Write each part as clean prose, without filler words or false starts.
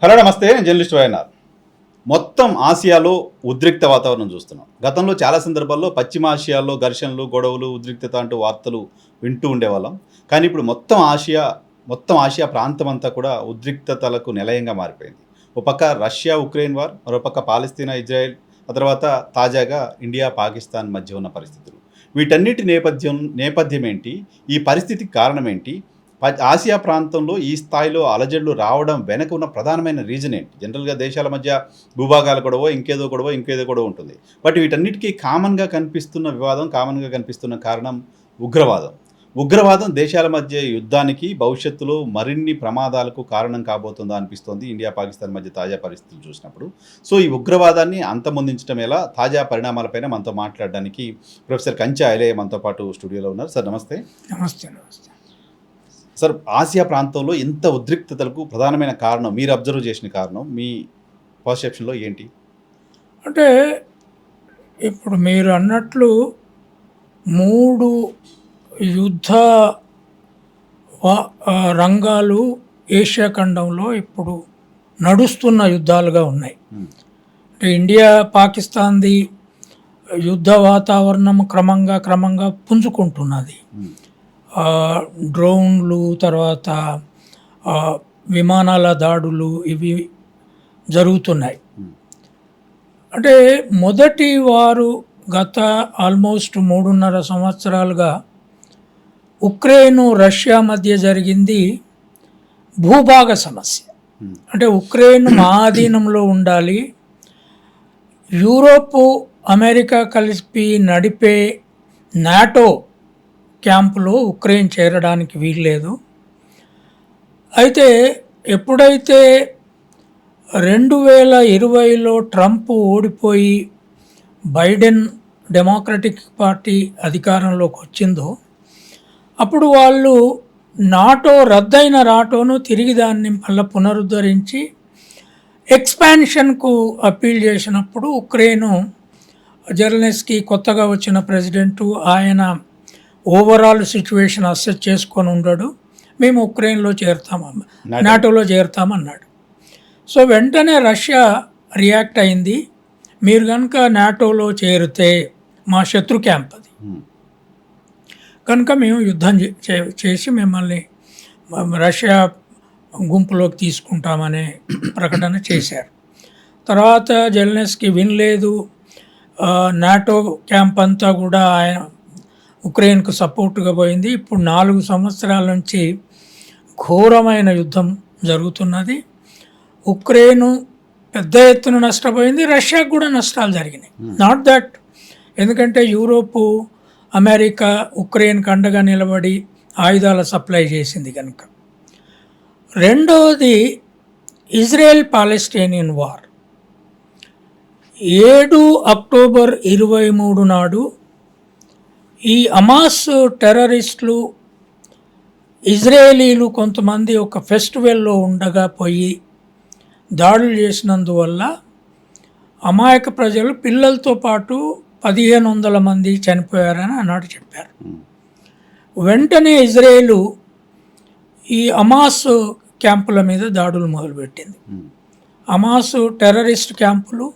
Hello నమస్తే, నేను journalist YNR. మొత్తం ఆసియాలో ఉద్రిక్త వాతావరణం చూస్తున్నాం. గతంలో చాలా సందర్భాల్లో పశ్చిమ ఆసియాలో ఘర్షణలు, గొడవలు, ఉద్రిక్తత అంటూ వార్తలు వింటూ ఉండేవాళ్ళం. కానీ ఇప్పుడు మొత్తం ఆసియా ప్రాంతం అంతా కూడా ఉద్రిక్తతలకు నిలయంగా మారిపోయింది. ఒక పక్క రష్యా ఉక్రెయిన్ వార్, మరోపక్క పాలస్తీనా ఇజ్రాయెల్, ఆ తర్వాత తాజాగా ఇండియా పాకిస్తాన్ మధ్య ఉన్న పరిస్థితులు. వీటన్నిటి నేపథ్యం ఏంటి? ఈ పరిస్థితికి కారణం ఏంటి? ఆసియా ప్రాంతంలో ఈ స్థాయిలో అలజడులు రావడం వెనక ఉన్న ప్రధానమైన రీజన్ ఏంటి? జనరల్‌గా దేశాల మధ్య భూభాగాల గొడవో, ఇంకేదో గొడవ ఉంటుంది. బట్ వీటన్నిటికీ కామన్‌గా కనిపిస్తున్న వివాదం, కామన్‌గా కనిపిస్తున్న కారణం ఉగ్రవాదం. ఉగ్రవాదం దేశాల మధ్య యుద్ధానికి భవిష్యత్తులో మరిన్ని ప్రమాదాలకు కారణం కాబోతుందా అనిపిస్తోంది ఇండియా, పాకిస్తాన్ మధ్య తాజా పరిస్థితులు చూసినప్పుడు. సో ఈ ఉగ్రవాదాన్ని అంతమొందించడం ఎలా? తాజా పరిణామాలపైన మనతో మాట్లాడడానికి ప్రొఫెసర్ కంచె ఐలయ్య మనతో పాటు స్టూడియోలో ఉన్నారు. సార్ నమస్తే. నమస్తే. సార్, ఆసియా ప్రాంతంలో ఇంత ఉద్రిక్తతలకు ప్రధానమైన కారణం, మీరు అబ్జర్వ్ చేసిన కారణం, మీ పర్సెప్షన్‌లో ఏంటి? అంటే ఇప్పుడు మీరు అన్నట్లు 3 యుద్ధ రంగాలు ఏషియా ఖండంలో ఇప్పుడు నడుస్తున్న యుద్ధాలుగా ఉన్నాయి. అంటే ఇండియా పాకిస్తాన్ది యుద్ధ వాతావరణం క్రమంగా పుంజుకుంటున్నది. డ్రోన్లు, తర్వాత విమానాల దాడులు ఇవి జరుగుతున్నాయి. అంటే మొదటి వారు గత ఆల్మోస్ట్ 3.5 సంవత్సరాలుగా ఉక్రెయిన్ రష్యా మధ్య జరిగింది భూభాగ సమస్య. అంటే ఉక్రెయిన్ మా ఆధీనంలో ఉండాలి, యూరోపు అమెరికా కలిపి నడిపే నాటో క్యాంపులో ఉక్రెయిన్ చేరడానికి వీల్లేదు. అయితే ఎప్పుడైతే 2020లో ట్రంప్ ఓడిపోయి బైడెన్ డెమోక్రటిక్ పార్టీ అధికారంలోకి వచ్చిందో అప్పుడు వాళ్ళు రద్దయిన నాటోను తిరిగి దాన్ని మళ్ళీ పునరుద్ధరించి ఎక్స్పాన్షన్కు అప్పీల్ చేసినప్పుడు ఉక్రెయిన్ జెలెన్స్కీ కొత్తగా వచ్చిన ప్రెసిడెంటు ఆయన ఓవరాల్ సిచ్యువేషన్ అసెస్ చేసుకొని ఉండడు, మేము ఉక్రెయిన్లో నాటోలో చేరుతామన్నాడు. సో వెంటనే రష్యా రియాక్ట్ అయింది, మీరు కనుక నాటోలో చేరితే మా శత్రు క్యాంప్ అది, కనుక మేము యుద్ధం చేసి మిమ్మల్ని రష్యా గుంపులోకి తీసుకుంటామనే ప్రకటన చేశారు. తర్వాత జెలెన్స్కీ వినలేదు, నాటో క్యాంప్ అంతా కూడా ఆయన ఉక్రెయిన్కు సపోర్టుగా పోయింది. ఇప్పుడు 4 సంవత్సరాల నుంచి ఘోరమైన యుద్ధం జరుగుతున్నది. ఉక్రెయిన్ పెద్ద ఎత్తున నష్టపోయింది, రష్యాకు కూడా నష్టాలు జరిగినాయి. నాట్ దట్, ఎందుకంటే యూరోపు అమెరికా ఉక్రెయిన్కి అండగా నిలబడి ఆయుధాల సప్లై చేసింది కనుక. రెండవది ఇజ్రాయెల్ పాలెస్టైనియన్ వార్. 7 అక్టోబర్ 23 నాడు ఈ హమాస్ టెర్రరిస్టులు ఇజ్రాయేలీలు కొంతమంది ఒక ఫెస్టివల్లో ఉండగా పోయి దాడులు చేసినందువల్ల అమాయక ప్రజలు, పిల్లలతో పాటు 1500 మంది చనిపోయారని ఆనాడు చెప్పారు. వెంటనే ఇజ్రాయేలు ఈ హమాస్ క్యాంపుల మీద దాడులు మొదలుపెట్టింది. హమాస్ టెర్రరిస్ట్ క్యాంపులు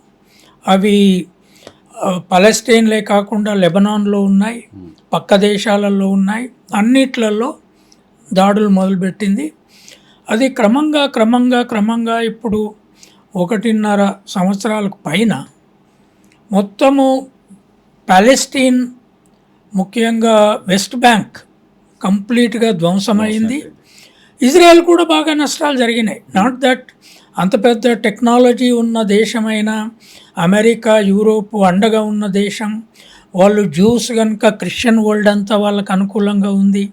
అవి పాలెస్టైన్లే కాకుండా లెబనాన్లో ఉన్నాయి, పక్క దేశాలలో అన్నిట్లలో దాడులు మొదలుపెట్టింది. అది క్రమంగా ఇప్పుడు 1.5 సంవత్సరాలకు పైన మొత్తము పాలెస్టైన్, ముఖ్యంగా వెస్ట్ బ్యాంక్ కంప్లీట్గా ధ్వంసమైంది. ఇజ్రాయెల్ కూడా బాగా నష్టాలు జరిగినాయి. నాట్ దట్, అంత పెద్ద టెక్నాలజీ ఉన్న దేశమైన అమెరికా, యూరోపు అండగా ఉన్న దేశం, వాళ్ళు జ్యూస్ కనుక క్రిస్టియన్ వరల్డ్ అంతా వాళ్ళకు అనుకూలంగా ఉంది,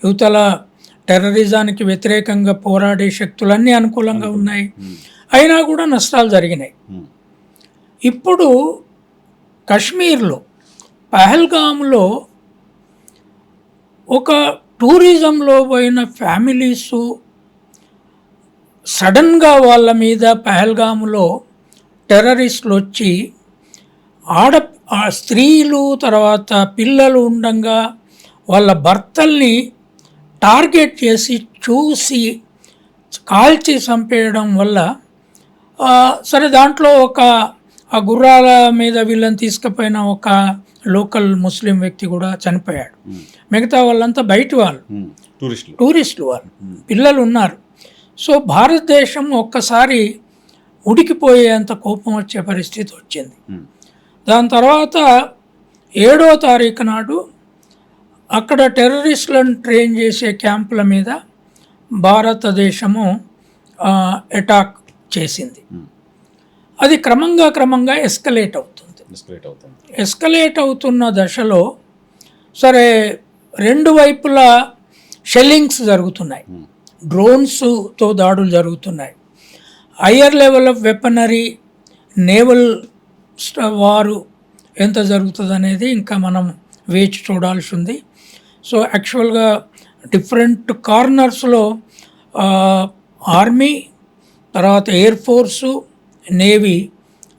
యువతల టెర్రరిజానికి వ్యతిరేకంగా పోరాడే శక్తులన్నీ అనుకూలంగా ఉన్నాయి, అయినా కూడా నష్టాలు జరిగినాయి. ఇప్పుడు కశ్మీర్లో పహల్గామ్లో ఒక టూరిజంలో పోయిన ఫ్యామిలీసు సడన్గా వాళ్ళ మీద పహల్గామ్లో టెర్రరిస్టులు వచ్చి స్త్రీలు తర్వాత పిల్లలు ఉండంగా వాళ్ళ భర్తల్ని టార్గెట్ చేసి చూసి కాల్చి చంపేయడం వల్ల సరే దాంట్లో ఆ గుర్రాల మీద వీళ్ళని తీసుకుపోయిన ఒక లోకల్ ముస్లిం వ్యక్తి కూడా చనిపోయాడు. మిగతా వాళ్ళంతా బయటి వాళ్ళు, టూరిస్టులు వాళ్ళు, పిల్లలు ఉన్నారు. సో భారతదేశం ఒక్కసారి ఉడికిపోయేంత కోపం వచ్చే పరిస్థితి వచ్చింది. దాని తర్వాత 7వ తారీఖు నాడు అక్కడ టెర్రరిస్టులను ట్రైన్ చేసే క్యాంపుల మీద భారతదేశము అటాక్ చేసింది. అది క్రమంగా ఎస్కలేట్ అవుతుంది. ఎస్కలేట్ అవుతున్న దశలో సరే 2 వైపులా షెల్లింగ్స్ జరుగుతున్నాయి, డ్రోన్స్తో దాడులు జరుగుతున్నాయి. Higher level of weaponry, naval వారు ఎంత జరుగుతుంది అనేది ఇంకా మనం వేచి చూడాల్సి ఉంది. సో యాక్చువల్గా డిఫరెంట్ కార్నర్స్లో ఆర్మీ, తర్వాత ఎయిర్ ఫోర్సు, నేవీ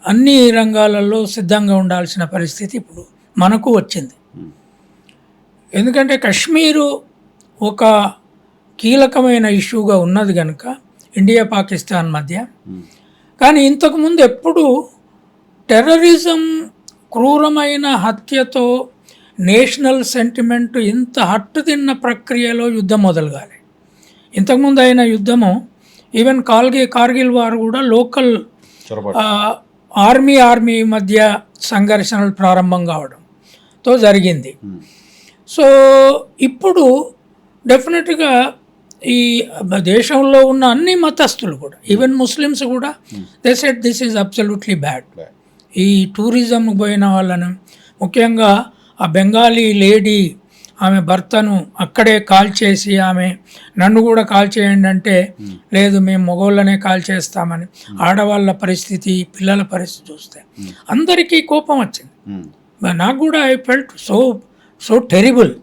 అన్ని రంగాలలో సిద్ధంగా ఉండాల్సిన పరిస్థితి ఇప్పుడు మనకు వచ్చింది. ఎందుకంటే కశ్మీరు ఒక కీలకమైన ఇష్యూగా ఉన్నది కనుక ఇండియా పాకిస్తాన్ మధ్య. కానీ ఇంతకుముందు ఎప్పుడు టెర్రరిజం, క్రూరమైన హత్యతో నేషనల్ సెంటిమెంట్ ఇంత హట్టు తిన్న ప్రక్రియలో యుద్ధం మొదలుగాలి. ఇంతకుముందు అయిన యుద్ధము ఈవెన్ కార్గిల్ వారు కూడా లోకల్ ఆర్మీ మధ్య సంఘర్షణలు ప్రారంభం కావడంతో జరిగింది. సో ఇప్పుడు డెఫినెట్గా ఈ దేశంలో ఉన్న అన్ని మతస్థులు కూడా, ఈవెన్ ముస్లిమ్స్ కూడా they said this is absolutely bad. ఈ టూరిజం పోయిన వాళ్ళను, ముఖ్యంగా ఆ బెంగాలీ లేడీ ఆమె భర్తను అక్కడే కాల్ చేసి ఆమె నన్ను కూడా కాల్ చేయండి అంటే లేదు మేము మగవాళ్ళనే కాల్ చేస్తామని, ఆడవాళ్ళ పరిస్థితి, పిల్లల పరిస్థితి చూస్తే అందరికీ కోపం వచ్చింది. నాకు కూడా I felt so terrible.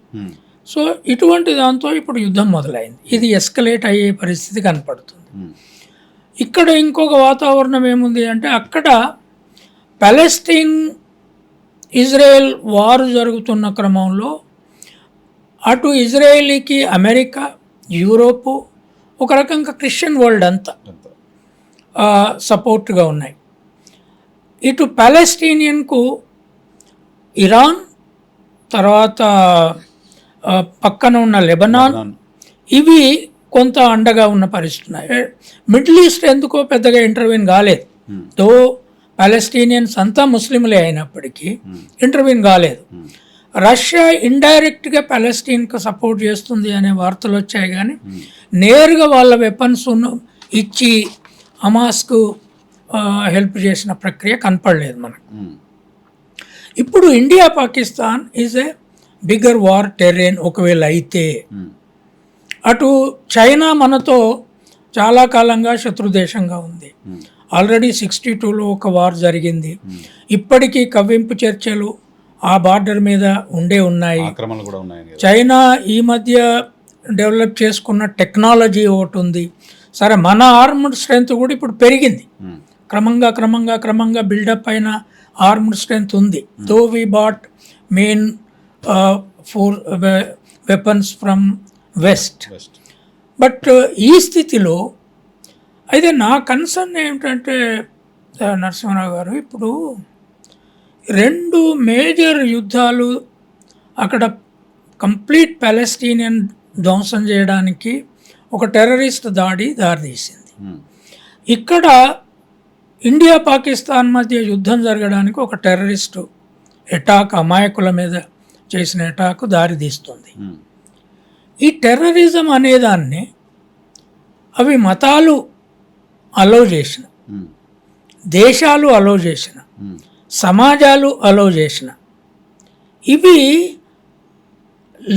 So ఇటువంటి దాంతో ఇప్పుడు యుద్ధం మొదలైంది. ఇది ఎస్కలేట్ అయ్యే పరిస్థితి కనపడుతుంది. ఇక్కడ ఇంకొక వాతావరణం ఏముంది అంటే అక్కడ పాలెస్టీన్ ఇజ్రాయెల్ వారు జరుగుతున్న క్రమంలో అటు ఇజ్రాయేలీకి అమెరికా, యూరోపు, ఒక రకంగా క్రిస్టియన్ వరల్డ్ అంతా సపోర్ట్గా ఉన్నాయి. ఇటు పాలెస్టీనియన్కు ఇరాన్, తర్వాత పక్కన ఉన్న లెబనాన్, ఇవి కొంత అండగా ఉన్న పరిస్థితి ఉన్నాయి. మిడిల్ ఈస్ట్ ఎందుకో పెద్దగా ఇంటర్వ్యూన్ కాలేదు. తో పాలెస్టీనియన్స్ అంతా ముస్లింలే అయినప్పటికీ ఇంటర్వ్యూన్ కాలేదు. రష్యా ఇండైరెక్ట్గా పాలెస్టీన్కు సపోర్ట్ చేస్తుంది అనే వార్తలు వచ్చాయి, కానీ నేరుగా వాళ్ళ వెపన్స్ ఇచ్చి హమాస్కు హెల్ప్ చేసిన ప్రక్రియ కనపడలేదు మనకు. ఇప్పుడు India Pakistan is a bigger war terrain. ఒకవేళ అయితే అటు చైనా మనతో చాలా కాలంగా శత్రుదేశంగా ఉంది. ఆల్రెడీ 62లో ఒక వార్ జరిగింది. ఇప్పటికీ కవ్వింపు చర్చలు ఆ బార్డర్ మీద ఉన్నాయి. చైనా ఈ మధ్య డెవలప్ చేసుకున్న టెక్నాలజీ ఒకటి ఉంది. సరే మన ఆర్మ్డ్ స్ట్రెంత్ కూడా ఇప్పుడు పెరిగింది. క్రమంగా బిల్డప్ అయిన ఆర్మ్డ్ స్ట్రెంత్ ఉంది. Though we bought main four weapons from west. But ఈ స్థితిలో అయితే నా కన్సర్న్ ఏమిటంటే నరసింహారావు గారు, ఇప్పుడు 2 మేజర్ యుద్ధాలు అక్కడ కంప్లీట్ పాలెస్టీనియన్ ధ్వంసం చేయడానికి ఒక టెర్రరిస్ట్ దారితీసింది. ఇక్కడ ఇండియా పాకిస్తాన్ మధ్య యుద్ధం జరగడానికి ఒక టెర్రరిస్టు అటాక్, అమాయకుల మీద చేసిన అటాక్ దారితీస్తుంది. ఈ టెర్రరిజం అనేదాన్ని అవి మతాలు అలౌ చేసిన, దేశాలు అలౌ చేసిన, సమాజాలు అలౌ చేసిన, ఇవి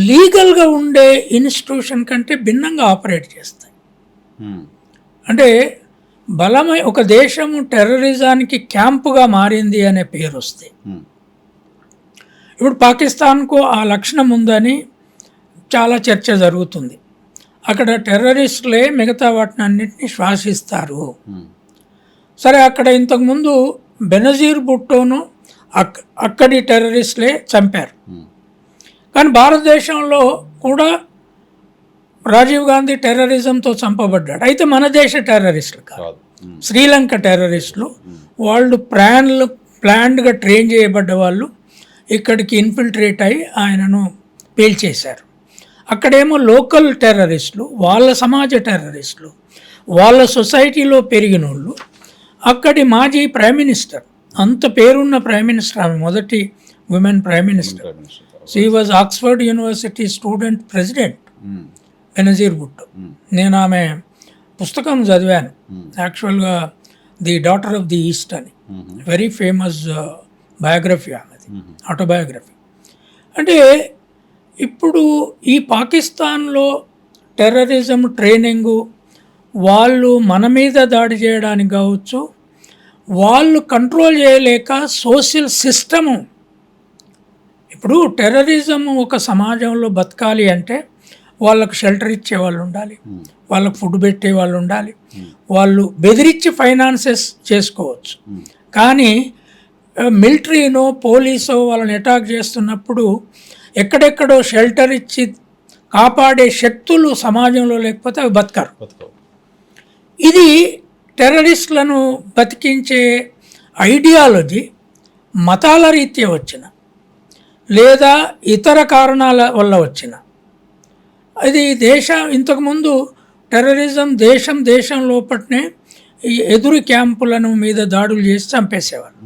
లీగల్గా ఉండే ఇన్స్టిట్యూషన్ కంటే భిన్నంగా ఆపరేట్ చేస్తాయి. అంటే ఒక దేశము టెర్రరిజానికి క్యాంపుగా మారింది అనే పేరు వస్తే, ఇప్పుడు పాకిస్తాన్కు ఆ లక్షణం ఉందని చాలా చర్చ జరుగుతుంది. అక్కడ టెర్రరిస్టులే మిగతా వాటిని అన్నింటినీ శ్వాసిస్తారు. సరే, అక్కడ ఇంతకుముందు బెనజీర్ భుట్టోను అక్కడి టెర్రరిస్టులే చంపారు. కానీ భారతదేశంలో కూడా రాజీవ్ గాంధీ టెర్రరిజంతో చంపబడ్డాడు. అయితే మన దేశ టెర్రరిస్టులు కాదు, శ్రీలంక టెర్రరిస్టులు, వాళ్ళు ప్లాన్డ్గా ట్రైన్ చేయబడ్డ వాళ్ళు ఇక్కడికి ఇన్ఫిల్ట్రేట్ అయ్యి ఆయనను పేల్చేశారు. అక్కడేమో లోకల్ టెర్రరిస్టులు, వాళ్ళ సమాజ టెర్రరిస్టులు, వాళ్ళ సొసైటీలో పెరిగిన వాళ్ళు. అక్కడి మాజీ ప్రైమ్ మినిస్టర్, అంత పేరున్న ప్రైమ్ మినిస్టర్, ఆమె మొదటి women prime minister. She was Oxford university student president Benazir Bhutto. నేను ఆమె పుస్తకం చదివాను యాక్చువల్గా, the daughter of the east అని, వెరీ ఫేమస్ బయోగ్రఫీ ఆమెది, ఆటోబయోగ్రఫీ. అంటే ఇప్పుడు ఈ పాకిస్తాన్లో టెర్రరిజం ట్రైనింగు, వాళ్ళు మన మీద దాడి చేయడానికి కావచ్చు, వాళ్ళు కంట్రోల్ చేయలేక సోషల్ సిస్టము, ఇప్పుడు టెర్రరిజం ఒక సమాజంలో బతకాలి అంటే వాళ్ళకు షెల్టర్ ఇచ్చే వాళ్ళు ఉండాలి, వాళ్ళకు ఫుడ్ పెట్టే వాళ్ళు ఉండాలి, వాళ్ళు బెదిరించి ఫైనాన్సెస్ చేసుకోవచ్చు. కానీ మిలిటరీనో పోలీసో వాళ్ళని అటాక్ చేస్తున్నప్పుడు ఎక్కడెక్కడో షెల్టర్ ఇచ్చి కాపాడే శక్తులు సమాజంలో లేకపోతే అవి బతకరు. ఇది టెర్రరిస్టులను బతికించే ఐడియాలజీ మతాల రీత్యా వచ్చిన లేదా ఇతర కారణాల వల్ల వచ్చిన, అది ఇంతకుముందు టెర్రరిజం దేశం లోపట్నే ఈ ఎదురు క్యాంపులను మీద దాడులు చేసి చంపేసేవారు.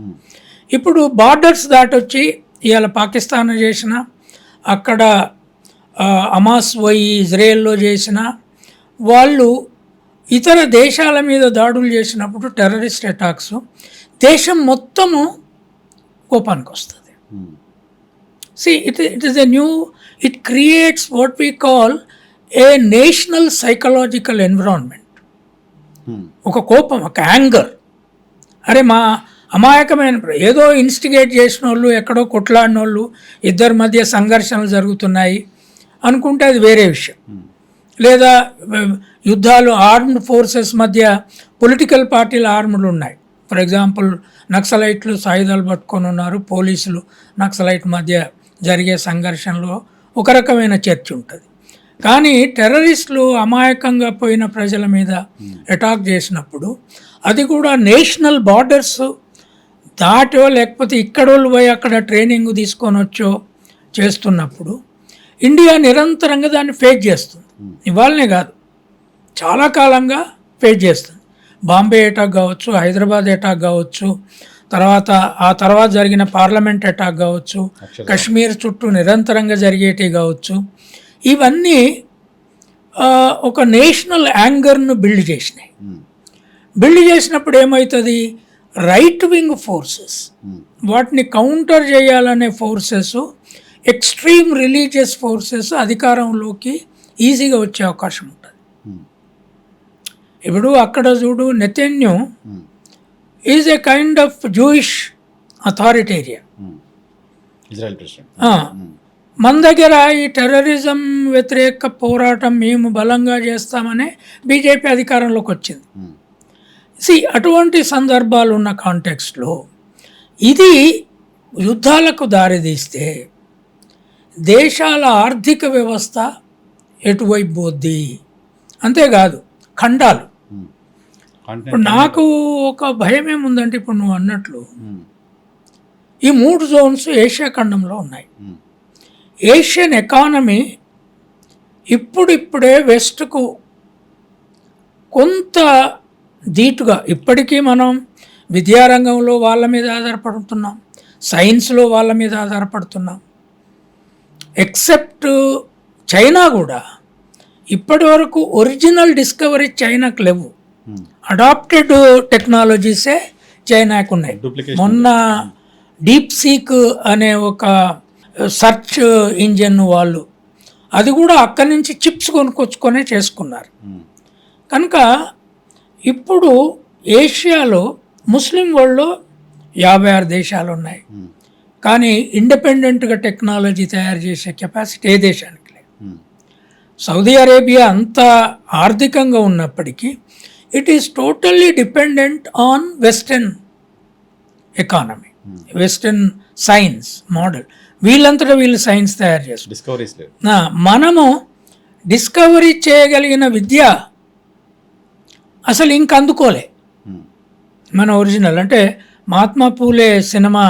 ఇప్పుడు బార్డర్స్ దాటొచ్చి ఇవాళ పాకిస్తాన్ చేసిన, అక్కడ హమాస్ పోయి ఇజ్రాయెల్లో చేసిన, వాళ్ళు ఇతర దేశాల మీద దాడులు చేసినప్పుడు టెర్రరిస్ట్ అటాక్స్ దేశం మొత్తము కోపానికి వస్తుంది. See, it is a new, it creates what we call a national psychological environment. ఒక కోపం, ఒక యాంగర్. అరే మా అమాయకమైన ఏదో ఇన్స్టిగేట్ చేసిన వాళ్ళు, ఎక్కడో కొట్లాడిన వాళ్ళు, ఇద్దరి మధ్య సంఘర్షణలు జరుగుతున్నాయి అనుకుంటే అది వేరే విషయం. లేదా యుద్ధాలు, ఆర్మ్డ్ ఫోర్సెస్ మధ్య పొలిటికల్ పార్టీల ఆర్ములు ఉన్నాయి. ఫర్ ఎగ్జాంపుల్ నక్సలైట్లు సాయుధాలు పట్టుకొని ఉన్నారు, పోలీసులు నక్సలైట్ మధ్య జరిగే సంఘర్షణలో ఒక రకమైన చర్చ ఉంటుంది. కానీ టెర్రరిస్టులు అమాయకంగా పోయిన ప్రజల మీద అటాక్ చేసినప్పుడు అది కూడా నేషనల్ బార్డర్స్ దాటో లేకపోతే ఇక్కడోళ్ళు పోయి అక్కడ ట్రైనింగ్ తీసుకొని వచ్చో చేస్తున్నప్పుడు ఇండియా నిరంతరంగా దాన్ని ఫేస్ చేస్తుంది. ఇవాళనే కాదు, చాలా కాలంగా ఫేస్ చేస్తుంది. బాంబే అటాక్ కావచ్చు, హైదరాబాద్ అటాక్ కావచ్చు, ఆ తర్వాత జరిగిన పార్లమెంట్ అటాక్ కావచ్చు, కశ్మీర్ చుట్టూ నిరంతరంగా జరిగేటివి కావచ్చు, ఇవన్నీ ఒక నేషనల్ యాంగర్ను బిల్డ్ చేసినాయి. బిల్డ్ చేసినప్పుడు ఏమవుతుంది, రైట్ వింగ్ ఫోర్సెస్ వాటిని కౌంటర్ చేయాలనే ఫోర్సెస్, ఎక్స్ట్రీమ్ రిలీజియస్ ఫోర్సెస్ అధికారంలోకి ఈజీగా వచ్చే అవకాశం ఉంటుంది. ఇప్పుడు అక్కడ చూడు, Netanyahu is a kind of Jewish authoritarian. మన దగ్గర ఈ టెర్రరిజం వ్యతిరేక పోరాటం మేము బలంగా చేస్తామని బీజేపీ అధికారంలోకి వచ్చింది. అటువంటి సందర్భాలు ఉన్న కాంటెక్స్ట్లో ఇది యుద్ధాలకు దారితీస్తే దేశాల ఆర్థిక వ్యవస్థ ఎటువైపు పోద్ది. అంతేకాదు ఖండాలు. ఇప్పుడు నాకు ఒక భయం ఏముందంటే, ఇప్పుడు నువ్వు అన్నట్లు ఈ 3 జోన్స్ ఏషియా ఖండంలో ఉన్నాయి. ఏషియన్ ఎకానమీ ఇప్పుడిప్పుడే వెస్ట్కు కొంత ధీటుగా, ఇప్పటికీ మనం విద్యారంగంలో వాళ్ళ మీద ఆధారపడుతున్నాం, సైన్స్లో వాళ్ళ మీద ఆధారపడుతున్నాం. ఎక్సెప్ట్ చైనా కూడా ఇప్పటి వరకు ఒరిజినల్ డిస్కవరీ చైనాకు లేవు. అడాప్టెడ్ టెక్నాలజీసే చైనాకు ఉన్నాయి. మొన్న డీప్ సీక్ అనే ఒక సెర్చ్ ఇంజిన్ వాళ్ళు, అది కూడా అక్కడి నుంచి చిప్స్ కొనుక్కొచ్చుకొనే చేసుకున్నారు. కనుక ఇప్పుడు ఏషియాలో ముస్లిం వరల్డ్లో 56 దేశాలు ఉన్నాయి. కానీ ఇండిపెండెంట్గా టెక్నాలజీ తయారు చేసే కెపాసిటీ ఏ దేశానికి లేదు. సౌదీ అరేబియా అంత ఆర్థికంగా ఉన్నప్పటికీ it is totally dependent on western economy, western science model. వీళ్ళంతటా వీళ్ళు సైన్స్ తయారు చేస్తారు. మనము డిస్కవరీ చేయగలిగిన విద్య అసలు ఇంక అందుకోలే. మన ఒరిజినల్ అంటే మహాత్మా పూలే సినిమా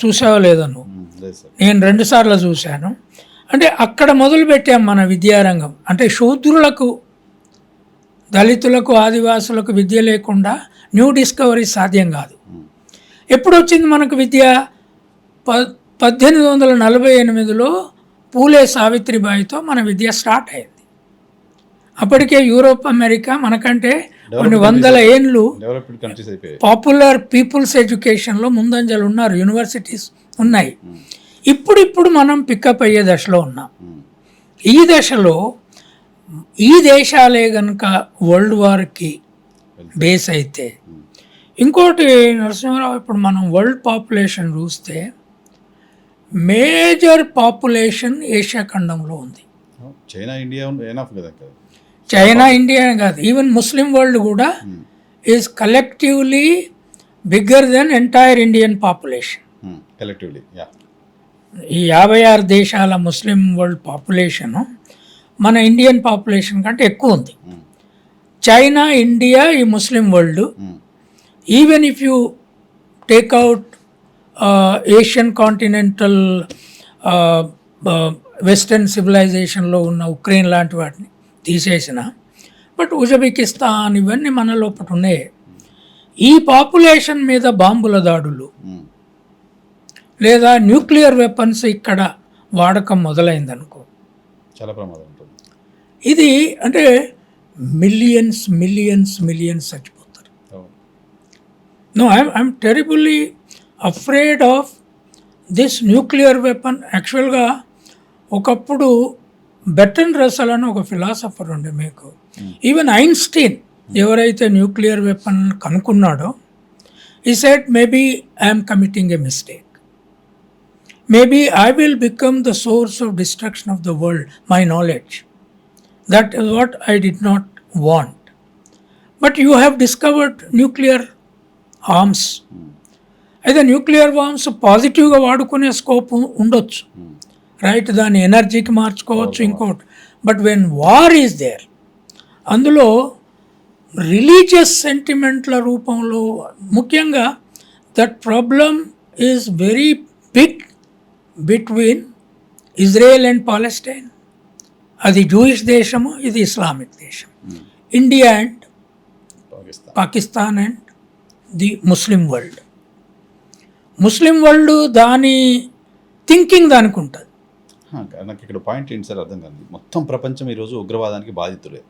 చూసావో లేదో నువ్వు? లేదు సార్. నేను 2 సార్లు చూశాను. అంటే అక్కడ మొదలుపెట్టాం మన విద్యారంగం. అంటే శూద్రులకు, దళితులకు, ఆదివాసులకు విద్య లేకుండా న్యూ డిస్కవరీ సాధ్యం కాదు. ఎప్పుడు వచ్చింది మనకు విద్య? 1848లో పూలే సావిత్రిబాయితో మన విద్య స్టార్ట్ అయింది. అప్పటికే యూరోప్, అమెరికా మనకంటే కొన్ని వందల ఏళ్ళు డెవలప్డ్ కంట్రీస్ అయిపోయాయి. పాపులర్ పీపుల్స్ ఎడ్యుకేషన్లో ముందంజలు ఉన్నారు, యూనివర్సిటీస్ ఉన్నాయి. ఇప్పుడు మనం పికప్ అయ్యే దశలో ఉన్నాం. ఈ దశలో ఈ దేశాలే కనుక వరల్డ్ వార్కి బేస్ అయితే, ఇంకోటి నరసింహారావు, ఇప్పుడు మనం వరల్డ్ పాపులేషన్ చూస్తే మేజర్ పాపులేషన్ ఏషియా ఖండంలో ఉంది. చైనా, ఇండియా ఎనఫ్ కదా. చైనా, ఇండియా కాదు, ఈవెన్ ముస్లిం వరల్డ్ కూడా is collectively bigger than entire Indian population. Collectively ఈ 56 దేశాల ముస్లిం వరల్డ్ పాపులేషను మన ఇండియన్ పాపులేషన్ కంటే ఎక్కువ ఉంది. చైనా, ఇండియా, ఈ Muslim world, even if you take out Asian continental western సివిలైజేషన్లో ఉన్న ఉక్రెయిన్ లాంటి వాటిని తీసేసిన, బట్ ఉజ్బెకిస్తాన్ ఇవన్నీ మన లోపల ఉన్నాయి. ఈ పాపులేషన్ మీద బాంబుల దాడులు లేదా న్యూక్లియర్ వెపన్స్ ఇక్కడ వాడకం మొదలైందనుకో, చాలా ప్రమాదం ఉంటుంది. ఇది అంటే మిలియన్స్ మిలియన్స్ మిలియన్స్ చచ్చిపోతారు. No, I'm terribly afraid of this nuclear weapon. యాక్చువల్గా ఒకప్పుడు బెర్ట్రాండ్ రస్సెల్ అని ఒక ఫిలాసఫర్ ఉండే మీకు, ఈవెన్ ఐన్స్టీన్ ఎవరైతే న్యూక్లియర్ వెపన్ కనుక్కున్నాడో, he said maybe I'm committing a mistake, maybe I will become the source of destruction of the world, my knowledge. That is what I did not want. But you have discovered nuclear arms. అయితే nuclear bombs పాజిటివ్గా వాడుకునే scope ఉండొచ్చు, right? దాని ఎనర్జీకి మార్చుకోవచ్చు, ఇంకోటి. But when war is there, అందులో religious సెంటిమెంట్ల రూపంలో ముఖ్యంగా that problem is very big between Israel and Palestine. అది జూయిష్ దేశము, ఇది ఇస్లామిక్ దేశం. India and Pakistan and the Muslim world. Muslim world దాని థింకింగ్ దానికి ఉంటుంది. నాకు ఇక్కడ పాయింట్ ఏంటి సార్ అర్థం కాదు. మొత్తం ప్రపంచం ఈరోజు ఉగ్రవాదానికి బాధితులే.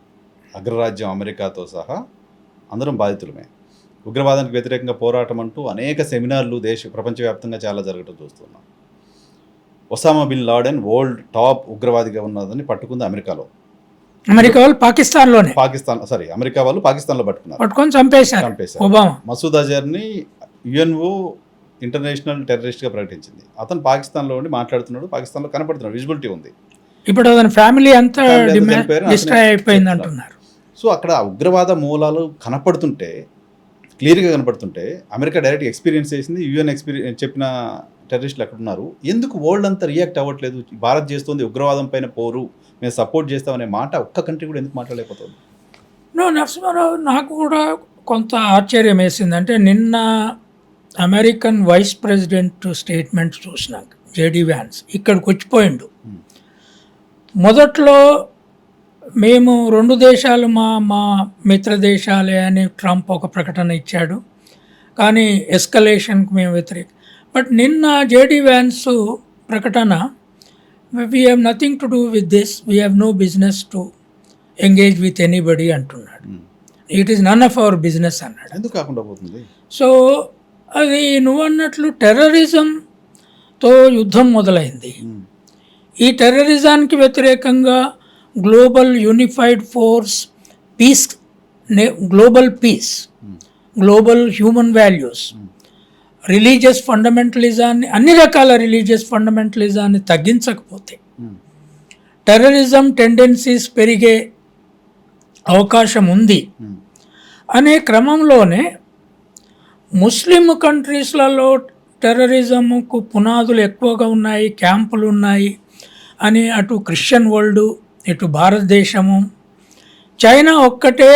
అగ్రరాజ్యం అమెరికాతో సహా అందరం బాధితులమే. ఉగ్రవాదానికి వ్యతిరేకంగా పోరాటం అంటూ అనేక సెమినార్లు ప్రపంచవ్యాప్తంగా చాలా జరగడం చూస్తున్నాం. Osama bin Laden world top ఉగ్రవాదిగా ఉన్నదని పట్టుకుంది అమెరికాలో. అమెరికా వాళ్ళు పాకిస్తాన్లోనే, అమెరికా వాళ్ళు పాకిస్తాన్లో పట్టుకొని చంపేశారు ఒబామా. మసూద్ అజర్ని యుఎన్ఓ ఇంటర్నేషనల్ టెర్రరిస్ట్గా ప్రకటించింది. అతను పాకిస్తాన్లో ఉండి మాట్లాడుతున్నాడు, పాకిస్తాన్లో కనపడుతున్నాడు, విజిబిలిటీ ఉంది. ఇప్పుడు అతని ఫ్యామిలీ అంతా డిస్ట్రాయ్ అయిపోయింది అంటున్నారు. సో అక్కడ ఉగ్రవాద మూలాలు క్లియర్గా కనపడుతుంటే అమెరికా డైరెక్ట్ ఎక్స్పీరియన్స్ చేసింది. యుఎన్ చెప్పిన టెర్రరిస్టులు ఎక్కడ ఉన్నారు, ఎందుకు వరల్డ్ అంతా రియాక్ట్ అవ్వట్లేదు? భారత్ చేస్తుంది ఉగ్రవాదం పైన పోరు, మేము సపోర్ట్ చేస్తామనే మాట ఒక్క కంట్రీ కూడా ఎందుకు మాట్లాడలేకపోతుంది? నరసింహారావు, నాకు కూడా కొంత ఆశ్చర్యం వేసింది. అంటే నిన్న అమెరికన్ వైస్ ప్రెసిడెంట్ స్టేట్మెంట్ చూసినాక జేడీ వ్యాన్స్ ఇక్కడికి వచ్చిపోయిండు. మొదట్లో మేము 2 దేశాలు మా మిత్ర దేశాలే అని ట్రంప్ ఒక ప్రకటన ఇచ్చాడు, కానీ ఎస్కలేషన్కి మేము వ్యతిరేకం. బట్ నిన్న జేడీ వ్యాన్స్ ప్రకటన, we have nothing to do with this, we have no business to engage with anybody అంటున్నాడు. It is none of our business అన్నాడు. ఎందుకు కాకుండా పోతుంది? సో అది నువ్వన్నట్లు టెర్రరిజంతో యుద్ధం మొదలైంది. ఈ టెర్రరిజానికి వ్యతిరేకంగా global unified force, peace, global peace, global human values, religious ఫండమెంటలిజాన్ని, అన్ని రకాల రిలీజియస్ ఫండమెంటలిజాన్ని తగ్గించకపోతే టెర్రరిజం టెండెన్సీస్ పెరిగే అవకాశం ఉంది అనే క్రమంలోనే ముస్లిం కంట్రీస్లలో టెర్రరిజంకు పునాదులు ఎక్కువగా ఉన్నాయి, క్యాంపులు ఉన్నాయి అని అటు క్రిస్టియన్ వరల్డ్, ఇటు భారతదేశము, చైనా ఒక్కటే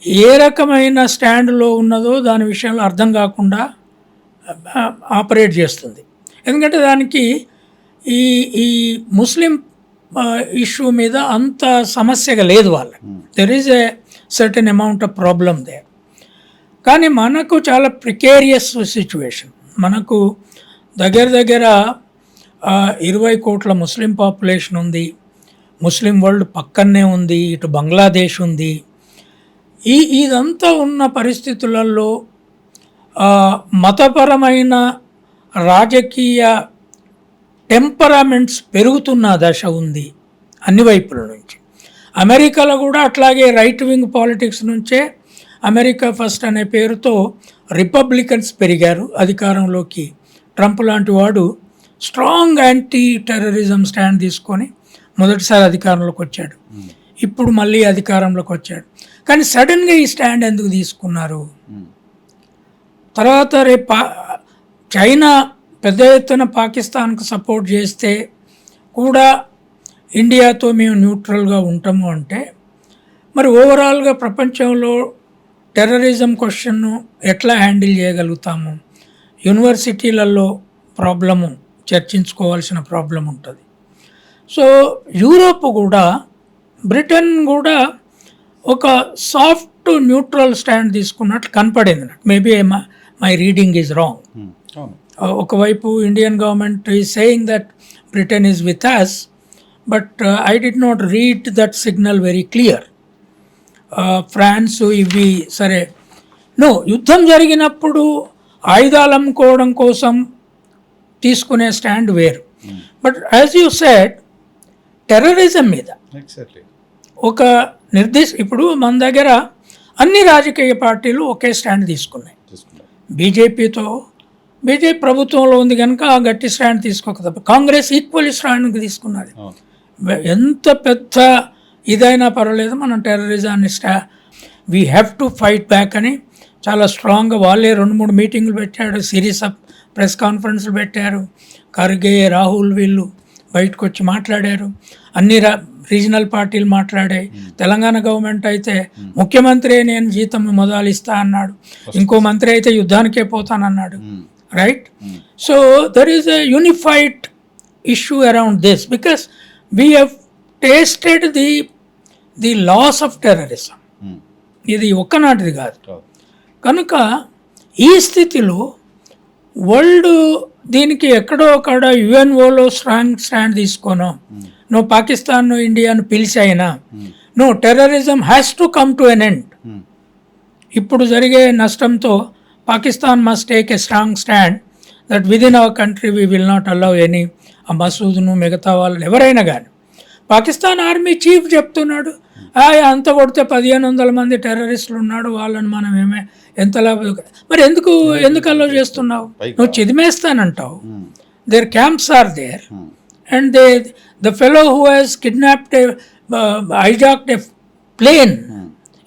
ఏ రకమైన స్టాండ్లో ఉన్నదో దాని విషయంలో అర్థం కాకుండా ఆపరేట్ చేస్తుంది. ఎందుకంటే దానికి ఈ ఈ ముస్లిం ఇష్యూ మీద అంత సమస్యగా లేదు వాళ్ళకి. There is a certain amount of problem they. కానీ మనకు చాలా ప్రికేరియస్ సిచ్యువేషన్. మనకు దగ్గర 20 కోట్ల ముస్లిం పాపులేషన్ ఉంది. ముస్లిం వరల్డ్ పక్కనే ఉంది, ఇటు బంగ్లాదేశ్ ఉంది. ఇదంతా ఉన్న పరిస్థితులలో మతపరమైన రాజకీయ టెంపరామెంట్స్ పెరుగుతున్న దశ ఉంది అన్ని వైపుల నుంచి. అమెరికాలో కూడా అట్లాగే రైట్ వింగ్ పాలిటిక్స్ నుంచే అమెరికా ఫస్ట్ అనే పేరుతో రిపబ్లికన్స్ పెరిగారు అధికారంలోకి. ట్రంప్ లాంటి వాడు స్ట్రాంగ్ యాంటీ టెర్రరిజం స్టాండ్ తీసుకొని మొదటిసారి అధికారంలోకి వచ్చాడు. ఇప్పుడు మళ్ళీ అధికారంలోకి వచ్చాడు. కానీ సడన్గా ఈ స్టాండ్ ఎందుకు తీసుకున్నారు? తర్వాత రేపు చైనా పెద్ద ఎత్తున పాకిస్తాన్కు సపోర్ట్ చేస్తే కూడా ఇండియాతో మేము న్యూట్రల్గా ఉంటాము అంటే, మరి ఓవరాల్గా ప్రపంచంలో టెర్రరిజం క్వశ్చన్ను ఎట్లా హ్యాండిల్ చేయగలుగుతాము? యూనివర్సిటీలలో ప్రాబ్లము చర్చించుకోవాల్సిన ప్రాబ్లం ఉంటుంది. సో యూరోప్ కూడా, బ్రిటన్ కూడా ఒక సాఫ్ట్ న్యూట్రల్ స్టాండ్ తీసుకున్నట్లు కనపడింది నాకు. Maybe my reading is wrong. ఒకవైపు Indian government is saying that Britain is with us, but I did not read that signal very clear. France ఇవి సరే, యుద్ధం జరిగినప్పుడు ఆయుధాలు అమ్ముకోవడం కోసం తీసుకునే స్టాండ్ వేరు. But as you said, terrorism మీద ఒక ఇప్పుడు మన దగ్గర అన్ని రాజకీయ పార్టీలు ఒకే స్టాండ్ తీసుకున్నాయి. బీజేపీ ప్రభుత్వంలో ఉంది కనుక ఆ గట్టి స్టాండ్ తీసుకోక, కాంగ్రెస్ ఈక్వల్ స్టాండ్ తీసుకున్నది. ఎంత పెద్ద ఇదైనా పర్వాలేదు, మనం టెర్రరిజాన్ని we have to fight back అని చాలా స్ట్రాంగ్గా వాళ్ళే 2-3 మీటింగులు పెట్టాడు, సిరీస్ ఆఫ్ ప్రెస్ కాన్ఫరెన్స్లు పెట్టారు. ఖర్గే, రాహుల్ వీళ్ళు బయటకు వచ్చి మాట్లాడారు. అన్ని రీజనల్ పార్టీలు మాట్లాడాయి. తెలంగాణ గవర్నమెంట్ అయితే ముఖ్యమంత్రి నేను జీతం మొదలు ఇస్తా అన్నాడు, ఇంకో మంత్రి అయితే యుద్ధానికే పోతానన్నాడు. Right? So there is a unified issue around this because we have tasted the loss of terrorism. ఇది ఒక్కనాటిది కాదు. కనుక ఈ స్థితిలో వరల్డ్ దీనికి ఎక్కడో అక్కడ యుఎన్ఓలో స్ట్రాంగ్ స్టాండ్ తీసుకోను, నువ్వు పాకిస్తాన్ ఇండియాను పిలిచైనా terrorism has to come to an end. ఇప్పుడు జరిగే నష్టంతో Pakistan must take a strong stand that within our country we will not allow any, ఆ మసూద్ను మిగతా వాళ్ళు ఎవరైనా కానీ. పాకిస్తాన్ ఆర్మీ చీఫ్ చెప్తున్నాడు, అంత కొడితే 1500 మంది టెర్రరిస్టులు ఉన్నాడు, వాళ్ళని మనం ఎంతలా, మరి ఎందుకు అలో చేస్తున్నావు? నువ్వు చిదిమేస్తానంటావు. Their camps are there and the fellow who has kidnapped hijacked a plane,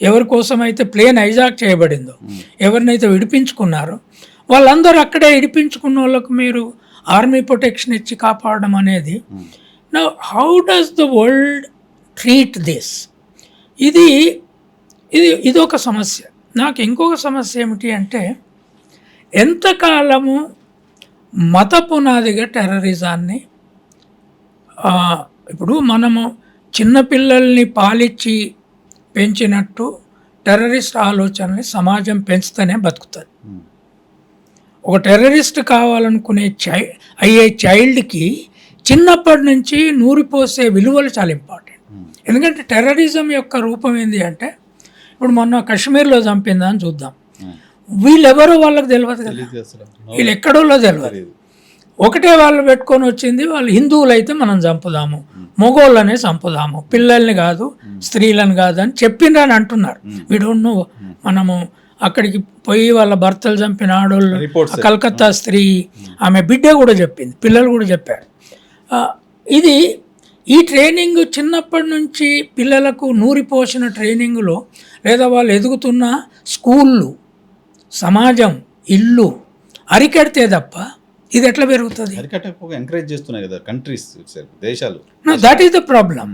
ఎవరి కోసం అయితే ప్లేన్ హైజాక్ చేయబడిందో, ఎవరినైతే విడిపించుకున్నారో వాళ్ళందరూ అక్కడే విడిపించుకున్న వాళ్ళకు మీరు ఆర్మీ ప్రొటెక్షన్ ఇచ్చి కాపాడడం అనేది. Now how does the world treat this? ఇది ఒక సమస్య. నాకు ఇంకొక సమస్య ఏమిటి అంటే, ఎంతకాలము మత పునాదిగా టెర్రరిజాన్ని, ఇప్పుడు మనము చిన్నపిల్లల్ని పాలిచ్చి పెంచినట్టు టెర్రరిస్ట్ ఆలోచనల్ని సమాజం పెంచుతూనే బతుకుతుంది. ఒక టెర్రరిస్ట్ కావాలనుకునే అయ్యే చైల్డ్కి చిన్నప్పటి నుంచి నూరిపోసే విలువలు చాలా ఇంపార్టెంట్. ఎందుకంటే టెర్రరిజం యొక్క రూపం ఏంటి అంటే, ఇప్పుడు మొన్న కాశ్మీర్లో చంపిందా అని చూద్దాం, వీళ్ళెవరో వాళ్ళకి తెలియదు కదా, వీళ్ళు ఎక్కడోలో తెలియదు. ఒకటే వాళ్ళు పెట్టుకొని వచ్చింది, వాళ్ళు హిందువులు అయితే మనం చంపుదాము, మొగోళ్ళనే చంపుదాము, పిల్లల్ని కాదు స్త్రీలను కాదు అని చెప్పిండ్రని అంటున్నారు. We don't know. మనము అక్కడికి పోయి వాళ్ళ భర్తలు చంపిన ఆడోళ్ళు, కలకత్తా స్త్రీ ఆమె బిడ్డ కూడా చెప్పింది, పిల్లలు కూడా చెప్పారు. ఈ ట్రైనింగ్ చిన్నప్పటి నుంచి పిల్లలకు నూరిపోసిన ట్రైనింగ్లో, లేదా వాళ్ళు ఎదుగుతున్న స్కూళ్ళు, సమాజం, ఇల్లు అరికడితే తప్ప ఇది ఎట్లా పెరుగుతుంది? ఎంకరేజ్ చేస్తున్నాయి కదా కంట్రీస్, దేశాలు. That is the problem.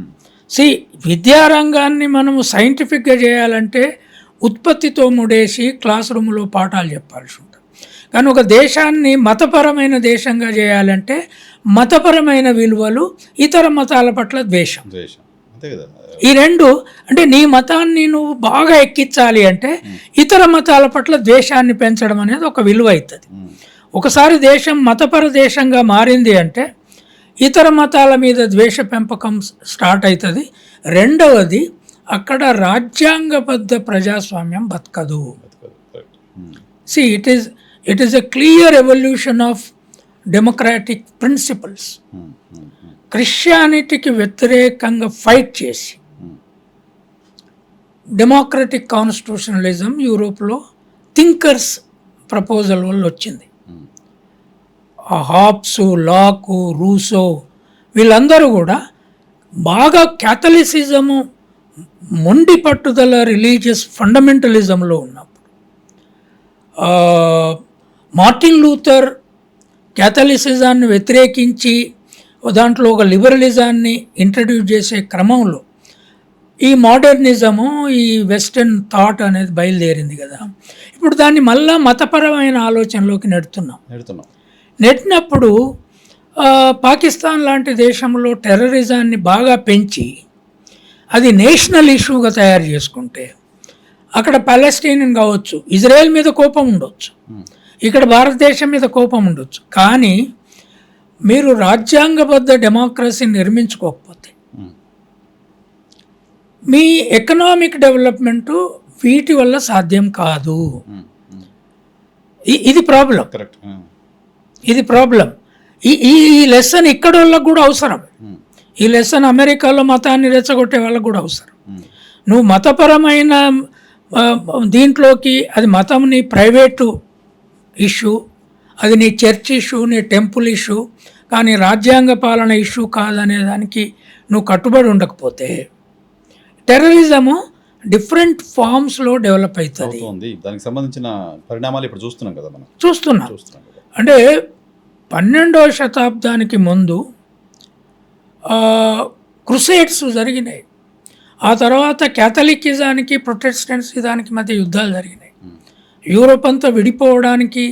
విద్యారంగాన్ని మనము సైంటిఫిక్గా చేయాలంటే ఉత్పత్తితో ముడేసి క్లాస్ రూమ్లో పాఠాలు చెప్పాల్సి ఉంటుంది. కానీ ఒక దేశాన్ని మతపరమైన దేశంగా చేయాలంటే మతపరమైన విలువలు, ఇతర మతాల పట్ల ద్వేషం, ద్వేషం, అంతే కదా. ఈ రెండు. అంటే నీ మతాన్ని నువ్వు బాగా ఎక్కించాలి అంటే ఇతర మతాల పట్ల ద్వేషాన్ని పెంచడం అనేది ఒక విలువ అవుతుంది. ఒకసారి దేశం మతపర దేశంగా మారింది అంటే ఇతర మతాల మీద ద్వేష పెంపకం స్టార్ట్ అవుతుంది. రెండవది, అక్కడ రాజ్యాంగబద్ధ ప్రజాస్వామ్యం బతకదు. See it is a clear evolution of democratic principles. క్రిస్టియానిటీకి వ్యతిరేకంగా ఫైట్ చేసి డెమోక్రటిక్ కాన్స్టిట్యూషనలిజం యూరోప్లో థింకర్స్ ప్రపోజల్ వల్ల వచ్చింది. హాబ్స్, లాకు, రూసో వీళ్ళందరూ కూడా బాగా క్యాథలిసిజము మొండి పట్టుదల రిలీజియస్ ఫండమెంటలిజంలో ఉన్నప్పుడు, మార్టిన్ లూథర్ క్యాథలిసిజాన్ని వ్యతిరేకించి దాంట్లో ఒక లిబరలిజాన్ని ఇంట్రడ్యూస్ చేసే క్రమంలో ఈ మోడర్నిజము, ఈ వెస్టర్న్ థాట్ అనేది బయలుదేరింది కదా. ఇప్పుడు దాన్ని మళ్ళా మతపరమైన ఆలోచనలోకి నెట్టినప్పుడు పాకిస్తాన్ లాంటి దేశంలో టెర్రరిజాన్ని బాగా పెంచి అది నేషనల్ ఇష్యూగా తయారు చేసుకుంటే అక్కడ పాలెస్టీనియన్ కావచ్చు, ఇజ్రాయెల్ మీద కోపం ఉండొచ్చు, ఇక్కడ భారతదేశం మీద కోపం ఉండొచ్చు. కానీ మీరు రాజ్యాంగబద్ధ డెమోక్రసీని నిర్మించుకోకపోతే మీ ఎకనామిక్ డెవలప్మెంటు వీటి వల్ల సాధ్యం కాదు. ఇది ప్రాబ్లం. ఇది ప్రాబ్లం. ఈ లెసన్ ఇక్కడ వాళ్ళకు కూడా అవసరం. ఈ లెసన్ అమెరికాలో మతాన్ని రెచ్చగొట్టే వాళ్ళకు కూడా అవసరం. నువ్వు మతపరమైన దీంట్లోకి, అది మతం నీ ప్రైవేటు ఇష్యూ, అది నీ చర్చ్ ఇష్యూ, నీ టెంపుల్ ఇష్యూ, కానీ రాజ్యాంగ పాలన ఇష్యూ కాదనే దానికి నువ్వు కట్టుబడి ఉండకపోతే టెర్రరిజము డిఫరెంట్ ఫామ్స్లో డెవలప్ అవుతుంది. దానికి సంబంధించిన పరిణామాలు ఇప్పుడు చూస్తున్నాం కదా, మనం చూస్తున్నాం. అంటే 12వ శతాబ్దానికి ముందు క్రుసేడ్స్ జరిగినాయి. ఆ తర్వాత క్యాథలికిజానికి ప్రొటెస్టెంట్సిజానికి మధ్య యుద్ధాలు జరిగినాయి. యూరోప్ అంతా విడిపోవడానికి,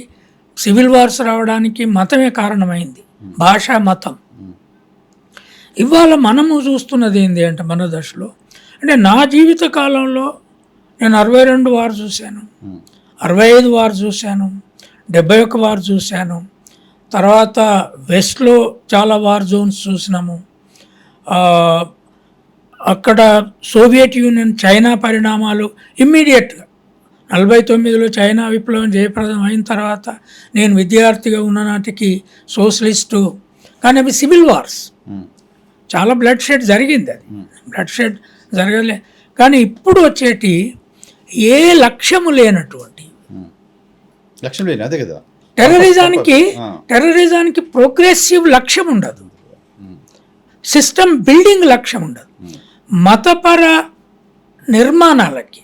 సివిల్ వార్స్ రావడానికి మతమే కారణమైంది, భాషా మతం. ఇవాళ మనము చూస్తున్నది ఏంటి అంటే మన దశలో, అంటే నా జీవిత కాలంలో నేను 62 వార్ చూశాను, 65 వార్ చూశాను, 71 వార్ చూశాను. తర్వాత వెస్ట్లో చాలా వార్ జోన్స్ చూసినాము. అక్కడ సోవియట్ యూనియన్, చైనా పరిణామాలు ఇమ్మీడియట్గా 49లో చైనా విప్లవం జయప్రదం అయిన తర్వాత నేను విద్యార్థిగా ఉన్న నాటికి సోషలిస్టు, కానీ అవి సివిల్ వార్స్, చాలా బ్లడ్ షెడ్ జరిగింది. అది బ్లడ్ షెడ్ జరగలే. కానీ ఇప్పుడు వచ్చేటి ఏ లక్ష్యము లేనటువంటి అదే కదా, టెర్రరిజానికి ప్రోగ్రెసివ్ లక్ష్యం ఉండదు, సిస్టమ్ బిల్డింగ్ లక్ష్యం ఉండదు. మతపర నిర్మాణాలకి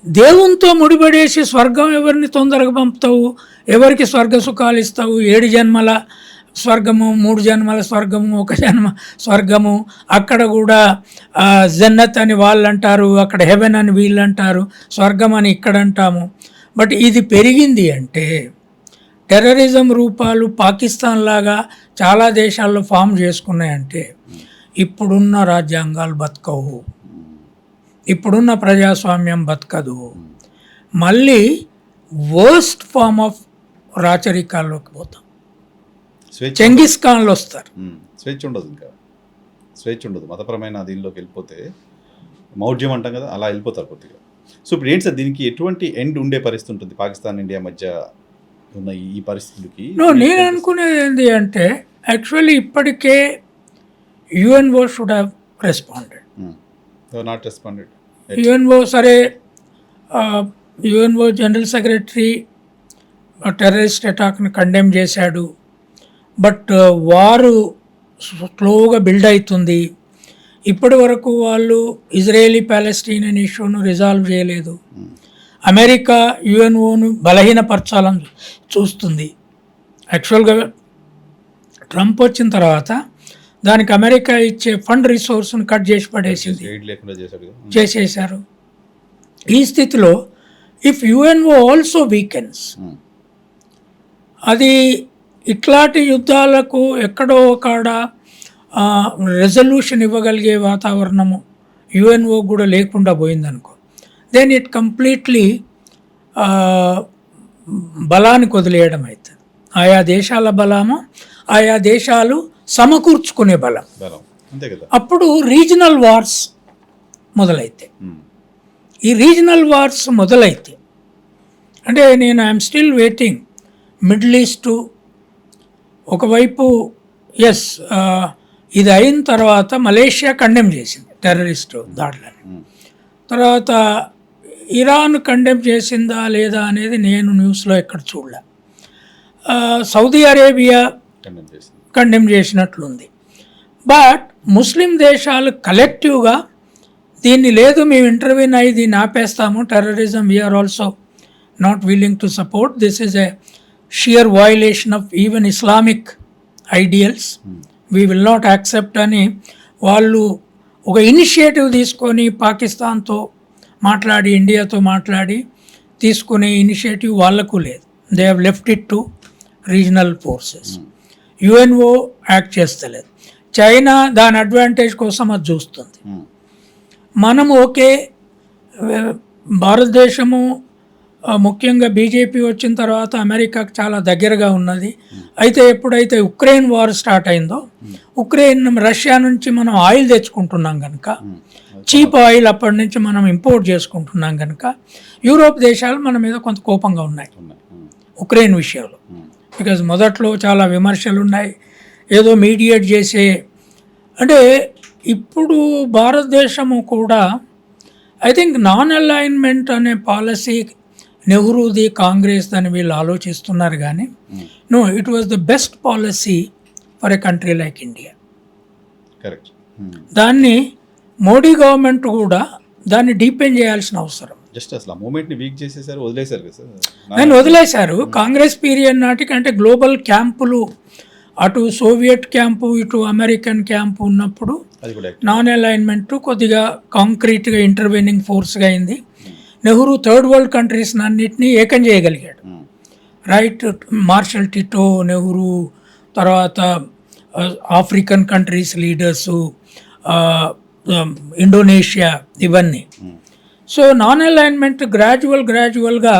దేవునితో ముడిపడేసి స్వర్గం ఎవరిని తొందరగా పంపుతావు, ఎవరికి స్వర్గ సుఖాలు ఇస్తావు, 7 జన్మల స్వర్గము, 3 జన్మల స్వర్గము, 1 జన్మ స్వర్గము, అక్కడ కూడా జన్నత్ అని వాళ్ళు అంటారు, అక్కడ హెవెన్ అని వీళ్ళు అంటారు, స్వర్గం అని ఇక్కడ అంటాము. బట్ ఇది పెరిగింది అంటే టెర్రరిజం రూపాలు పాకిస్తాన్ లాగా చాలా దేశాల్లో ఫామ్ చేసుకున్నాయంటే ఇప్పుడున్న రాజ్యాంగాలు బతకవు, ఇప్పుడున్న ప్రజాస్వామ్యం బతకదు. మళ్ళీ వర్స్ట్ ఫామ్ ఆఫ్ రాచరికాల్లోకి పోతాం. చెంగిస్ ఖాన్లు వస్తారు. స్వేచ్ఛ ఉండదు, ఇంకా స్వేచ్ఛ ఉండదు. మతపరమైన దీనిలోకి వెళ్ళిపోతే మౌఢ్యం అంటాం కదా, అలా వెళ్ళిపోతారు కొద్దిగా. సో ఇప్పుడు ఏంటి సార్, దీనికి ఎటువంటి ఎండ్ ఉండే పరిస్థితి ఉంటుంది పాకిస్తాన్ ఇండియా మధ్య ఉన్న ఈ పరిస్థితులకి? నేను అనుకునేది ఏంటి అంటే యాక్చువల్లీ ఇప్పటికే UNO should have responded. Not responded. UNO సరే, యుఎన్ఓ జనరల్ సెక్రటరీ టెర్రరిస్ట్ అటాక్ని కండెమ్ చేశాడు. బట్ వారు స్లోగా బిల్డ్ అవుతుంది. ఇప్పటి వరకు వాళ్ళు ఇజ్రాయేలీ ప్యాలెస్టీనియన్ ఇష్యూను రిజాల్వ్ చేయలేదు. అమెరికా యుఎన్ఓను బలహీనపరచాలని చూస్తుంది. యాక్చువల్గా ట్రంప్ వచ్చిన తర్వాత దానికి అమెరికా ఇచ్చే ఫండ్ రిసోర్స్ను కట్ చేసి పడేసింది, చేసేసారు. ఈ స్థితిలో ఇఫ్ యుఎన్ఓ ఆల్సో వీకెన్స్, అది ఇట్లాంటి యుద్ధాలకు ఎక్కడో కాడ రెజల్యూషన్ ఇవ్వగలిగే వాతావరణము యుఎన్ఓ కూడా లేకుండా పోయిందనుకో, దెన్ ఇట్ కంప్లీట్లీ బలానికి వదిలేయడం అవుతుంది. ఆయా దేశాల బలము, ఆయా దేశాలు సమకూర్చుకునే బలం. అంతే కదా. అప్పుడు రీజనల్ వార్స్ మొదలైతే, ఈ రీజనల్ వార్స్ మొదలైతే అంటే నేను I'm still waiting Middle East ఒకవైపు ఎస్ ఇది అయిన తర్వాత మలేషియా కండెమ్ చేసింది టెర్రరిస్టు దాడులని, తర్వాత ఇరాన్ కండెమ్ చేసిందా లేదా అనేది నేను న్యూస్లో ఎక్కడ చూడలే. సౌదీ అరేబియా కండెమ్ చేసినట్లుంది. బట్ ముస్లిం దేశాలు కలెక్టివ్గా దీన్ని లేదు మేము ఇంటర్వ్యూన్ అయ్యి దీన్ని ఆపేస్తాము, terrorism we are also not willing to support, this is a sheer violation of even Islamic ideals, we will not accept అని వాళ్ళు ఒక ఇనిషియేటివ్ తీసుకొని పాకిస్తాన్తో మాట్లాడి, ఇండియాతో మాట్లాడి తీసుకునే ఇనిషియేటివ్ వాళ్ళకు లేదు. They have left it to regional forces. UNO act చేస్తలేదు. చైనా దాని అడ్వాంటేజ్ కోసం అది చూస్తుంది. మనం ఓకే, భారతదేశము ముఖ్యంగా బీజేపీ వచ్చిన తర్వాత అమెరికాకు చాలా దగ్గరగా ఉన్నది. అయితే ఎప్పుడైతే ఉక్రెయిన్ వార్ స్టార్ట్ అయిందో, రష్యా నుంచి మనం ఆయిల్ తెచ్చుకుంటున్నాం కనుక, చీప్ ఆయిల్ అప్పటి నుంచి మనం ఇంపోర్ట్ చేసుకుంటున్నాం కనుక యూరోప్ దేశాలు మన మీద కొంత కోపంగా ఉన్నాయి ఉక్రెయిన్ విషయంలో. బికాజ్ మొదట్లో చాలా విమర్శలు ఉన్నాయి, ఏదో మీడియేట్ చేసే. అంటే ఇప్పుడు భారతదేశము కూడా ఐ థింక్ నాన్ అలైన్మెంట్ అనే పాలసీ నెహ్రూది, కాంగ్రెస్ అని వీళ్ళు ఆలోచిస్తున్నారు కానీ no, it was the best policy for a country like India. Correct. దాన్ని మోడీ గవర్నమెంట్ కూడా దాన్ని డీపెన్ చేయాల్సిన అవసరం. జస్ట్ అసలు ఆ మూమెంట్ని వీక్ చేసేసారు, వదిలేశారు కదా సార్. దాన్ని వదిలేశారు. కాంగ్రెస్ పీరియడ్ నాటికి అంటే గ్లోబల్ క్యాంపులు, అటు సోవియట్ క్యాంపు ఇటు అమెరికన్ క్యాంపు ఉన్నప్పుడు నాన్ అలైన్మెంట్ కొద్దిగా కాంక్రీట్గా ఇంటర్వెనింగ్ ఫోర్స్గా అయింది. నెహ్రూ థర్డ్ వరల్డ్ కంట్రీస్ అన్నిటినీ ఏకం చేయగలిగాడు. రైట్, మార్షల్ టిటో, నెహ్రూ, తర్వాత ఆఫ్రికన్ కంట్రీస్ లీడర్సు, ఇండోనేషియా, ఇవన్నీ. సో నాన్ అలైన్మెంట్ గ్రాడ్యువల్గా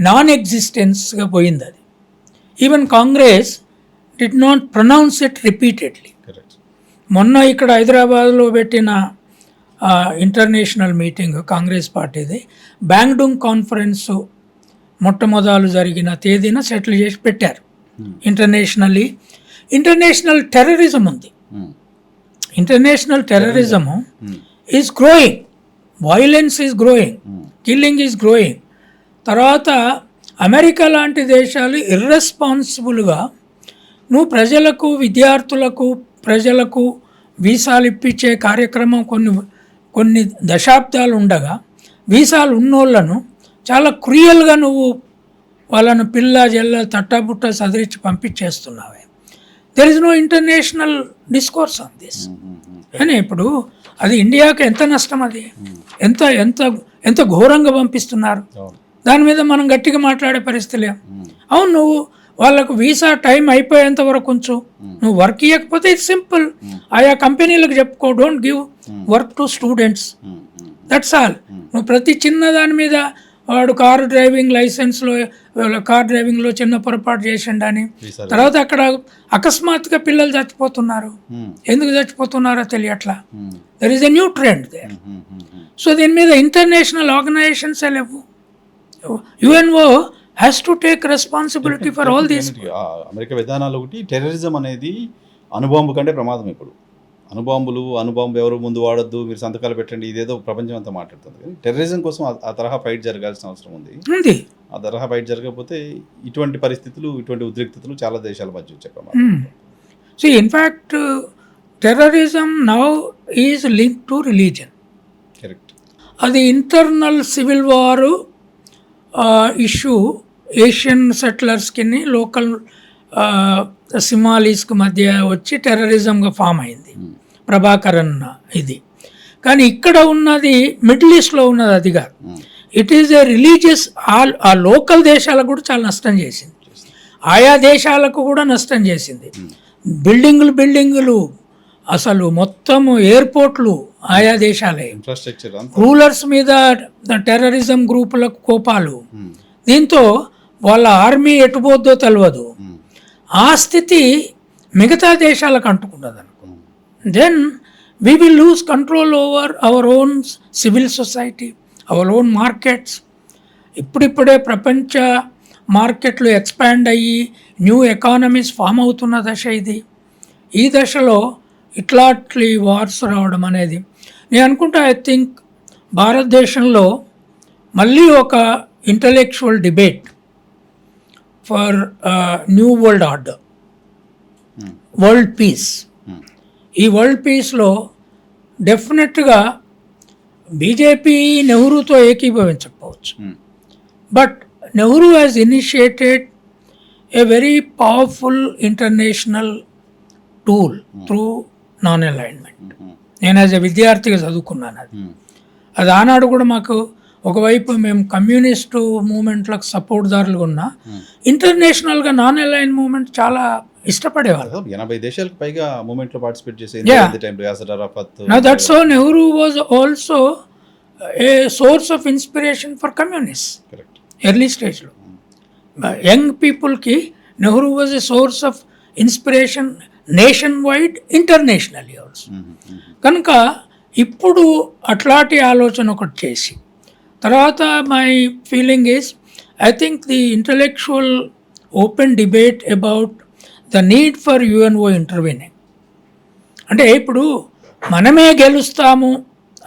నాన్ ఎగ్జిస్టెన్స్గా పోయింది అది. Even Congress did not pronounce it repeatedly. మొన్న ఇక్కడ హైదరాబాద్లో పెట్టిన ఇంటర్నేషనల్ మీటింగ్ కాంగ్రెస్ పార్టీది, బ్యాంగ్డూంగ్ కాన్ఫరెన్స్ మొట్టమొదలు జరిగిన తేదీన సెటిల్ చేసి పెట్టారు. ఇంటర్నేషనల్ టెర్రరిజం ఉంది. International terrorism is growing, violence is growing, killing is growing. తర్వాత అమెరికా లాంటి దేశాలు ఇర్రెస్పాన్సిబుల్గా నువ్వు ప్రజలకు, విద్యార్థులకు, ప్రజలకు వీసాలు ఇప్పించే కార్యక్రమం కొన్ని దశాబ్దాలు ఉండగా వీసాలు ఉన్నోళ్లను చాలా క్రూయల్గా నువ్వు వాళ్ళను పిల్ల జల్ల తట్టబుట్ట సదిరించి పంపించేస్తున్నావే. There is no international discourse on this. అని ఇప్పుడు అది ఇండియాకి ఎంత నష్టం, అది ఎంత ఎంత ఎంత ఘోరంగా పంపిస్తున్నారు. దాని మీద మనం గట్టిగా మాట్లాడే పరిస్థితి లేవు. అవును, నువ్వు వాళ్ళకు వీసా టైం అయిపోయేంత వరకు ఉంచు, నువ్వు వర్క్ ఇవ్వకపోతే ఇట్స్ సింపుల్, ఆయా కంపెనీలకు చెప్పుకో, don't give work to students, that's all. నువ్వు ప్రతి చిన్న దాని మీద వాడు కార్ డ్రైవింగ్లో చిన్న పొరపాటు చేసిండని, తర్వాత అక్కడ అకస్మాత్తుగా పిల్లలు చచ్చిపోతున్నారు. ఎందుకు చచ్చిపోతున్నారో తెలియట్లా. There is a new trend there. So దీని మీద ఇంటర్నేషనల్ ఆర్గనైజేషన్స్ లేవు. UNO has to take responsibility for all these. America విధానాలు ఒకటి, టెర్రరిజం అనేది అణుబాంబు కంటే ప్రమాదం. ఇప్పుడు అణుబాంబు ఎవరు ముందు వాడొద్దు, మీరు సంతకాలు పెట్టండి, ఇదేదో ప్రపంచం అంతా మాట్లాడుతుంది. కానీ టెర్రరిజం కోసం ఆ తరహా ఫైట్ జరగాల్సిన అవసరం ఉంది. ఆ తరహా ఫైట్ జరగకపోతే ఇటువంటి పరిస్థితులు, ఇటువంటి ఉద్రిక్తతలు చాలా దేశాల మధ్య వచ్చే ప్రమాదం. So in fact terrorism now is link to religion. Correct. అది ఇంటర్నల్ సివిల్ వారు ఇష్యూ ఏషియన్ సెటిలర్స్కి లోకల్ సిమాలీస్కి మధ్య వచ్చి టెర్రరిజంగా ఫామ్ అయింది ప్రభాకరన్ ఇది. కానీ ఇక్కడ ఉన్నది మిడిల్ ఈస్ట్లో ఉన్నది అది కాదు. ఇట్ ఈజ్ ఏ రిలీజియస్ ఆ లోకల్ దేశాలకు కూడా చాలా నష్టం చేసింది, ఆయా దేశాలకు కూడా నష్టం చేసింది. బిల్డింగులు అసలు మొత్తము ఎయిర్పోర్ట్లు ఆయా దేశాలే, ఇన్ఫ్రాస్ట్రక్చర్ రూలర్స్ మీద టెర్రరిజం గ్రూపులకు కోపాలు, దీంతో వాళ్ళ ఆర్మీ ఎటుపోద్దో తెలియదు. ఆ స్థితి మిగతా దేశాలకు అంటుకున్నది అనుకో, then we will lose control over our own civil society, our own markets. ఇప్పుడిప్పుడే ప్రపంచ మార్కెట్లు ఎక్స్పాండ్ అయ్యి న్యూ ఎకానమీస్ ఫామ్ అవుతున్న దశ ఇది. ఈ దశలో ఇట్లాంటి వార్స్ రావడం అనేది నేను అనుకుంటా, ఐ థింక్ భారతదేశంలో మళ్ళీ ఒక intellectual debate for new world order, world peace. ఈ వరల్డ్ పీస్లో డెఫినెట్గా బీజేపీ నెహ్రూతో ఏకీభవించకపోవచ్చు, but Nehru has initiated a very powerful international tool through non alignment. నేను యాజ్ ఎ విద్యార్థిగా చదువుకున్నాను అది ఆనాడు కూడా మాకు ఒకవైపు మేము కమ్యూనిస్టు మూమెంట్లకు సపోర్ట్దారులుగా ఉన్నా, ఇంటర్నేషనల్గా నాన్ అలైన్ మూమెంట్ చాలా ఇష్టపడేవాళ్ళు. 80 దేశాలకు పైగా మూమెంట్లో పార్టిసిపేట్ చేసే that's so Nehru was also a source of inspiration for communist early స్టేజ్లో. యంగ్ పీపుల్కి Nehru was a source of inspiration nation wide, internationally also. కనుక ఇప్పుడు అట్లాంటి ఆలోచన ఒకటి చేసి తర్వాత my feeling is, I think the intellectual open debate about the need for UNO intervening. అంటే ఇప్పుడు మనమే గెలుస్తాము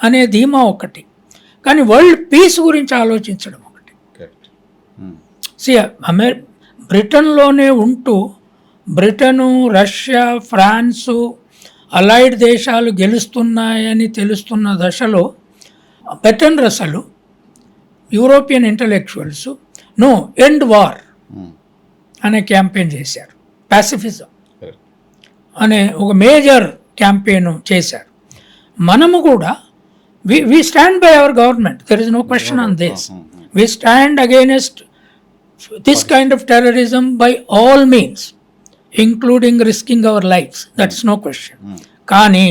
అనే ధీమా ఒకటి, కానీ వరల్డ్ పీస్ గురించి ఆలోచించడం ఒకటి. బ్రిటన్లోనే ఉంటూ బ్రిటను, రష్యా, ఫ్రాన్సు, అలైడ్ దేశాలు గెలుస్తున్నాయని తెలుస్తున్న దశలో Bertrand Russell, European intellectuals no end war అనే క్యాంపెయిన్ చేశారు. పాసిఫిజం అనే ఒక మేజర్ క్యాంపెయిన్ చేశారు. మనము కూడా we stand by our government, there is no question on this. We stand against this kind of terrorism by all means, including risking our lives, that's no question. Kani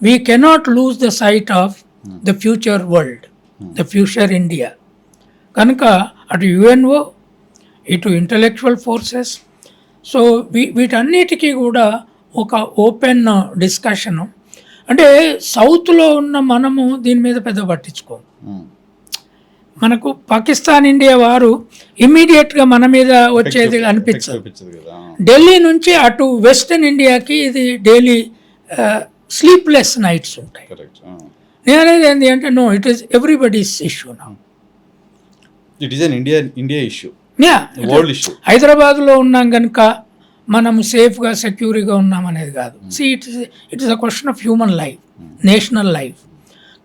we cannot lose the sight of the future world, the future India. Kanuka atu UNO, ఇటు intellectual forces, so వీటన్నిటికీ కూడా ఒక open discussion. అంటే సౌత్లో ఉన్న మనము దీని మీద పెద్ద పట్టించుకోము. మనకు పాకిస్తాన్ ఇండియా వారు ఇమ్మీడియట్గా మన మీద వచ్చేది అనిపించదు. ఢిల్లీ నుంచి అటు వెస్టర్న్ ఇండియాకి ఇది డైలీ స్లీప్లెస్ నైట్స్ ఉంటాయి. నేను అనేది ఏంటి అంటే, no, it is everybody's issue now. It is an India issue, world issue. హైదరాబాద్లో ఉన్నాం కనుక మనము సేఫ్గా సెక్యూర్గా ఉన్నాం అనేది కాదు. It is a question of human life, national life.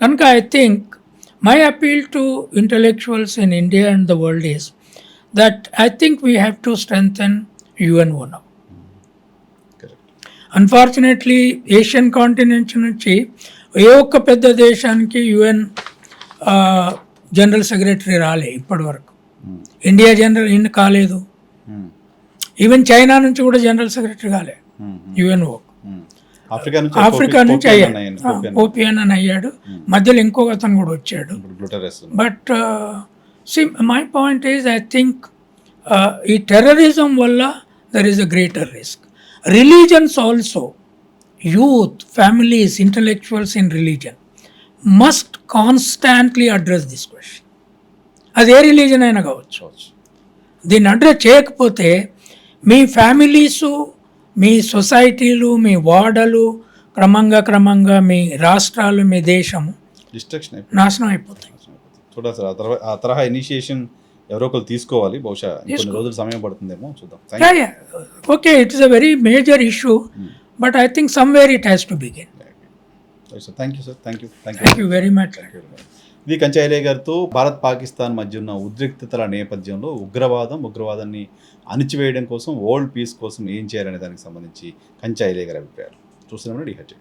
కనుక I think my appeal to intellectuals in India and the world is that I think we have to strengthen UNO now. Unfortunately, Asian continent నుంచి ఏ ఒక్క పెద్ద దేశానికి UN general secretary రాలే ఇప్పటి వరకు. India general కాలేదు, even China నుంచి కూడా జనరల్ సెక్రటరీ కాలే UNO. ఆఫ్రికా నుంచి అయ్యాడు, ఓపియన్ అని అయ్యాడు, మధ్యలో ఇంకొక అతను కూడా వచ్చాడు. But my point is, I think ఈ టెర్రరిజం వల్ల there is a greater risk. Religions also, youth, families, intellectuals in religion must constantly address this question. అది ఏ రిలీజన్ అయినా కావచ్చు. దీన్ని అడ్రస్ చేయకపోతే మీ ఫ్యామిలీసు, మీ సొసైటీలు, మీ వార్డలు, క్రమంగా మీ రాష్ట్రాలు, మీ దేశము నాశనం అయిపోతాయి. చూడాలి సార్, ఆ తరహా ఇనిషియేషన్ ఎవరో ఒకరు తీసుకోవాలి. బహుశా కొన్ని రోజులు సమయం పడుతుందేమో, చూద్దాం. Okay, it is a very major issue, but I think somewhere it has to begin. Thank you sir, thank you very much. ఇది కంచా ఐలయ్య గారితో భారత్ పాకిస్తాన్ మధ్య ఉన్న ఉద్రిక్తతల నేపథ్యంలో ఉగ్రవాదాన్ని అణిచివేయడం కోసం, వరల్డ్ పీస్ కోసం ఏం చేయాలనే దానికి సంబంధించి కంచా ఐలయ్య గారి అభిప్రాయాలు చూస్తున్నామని డిహెచ్.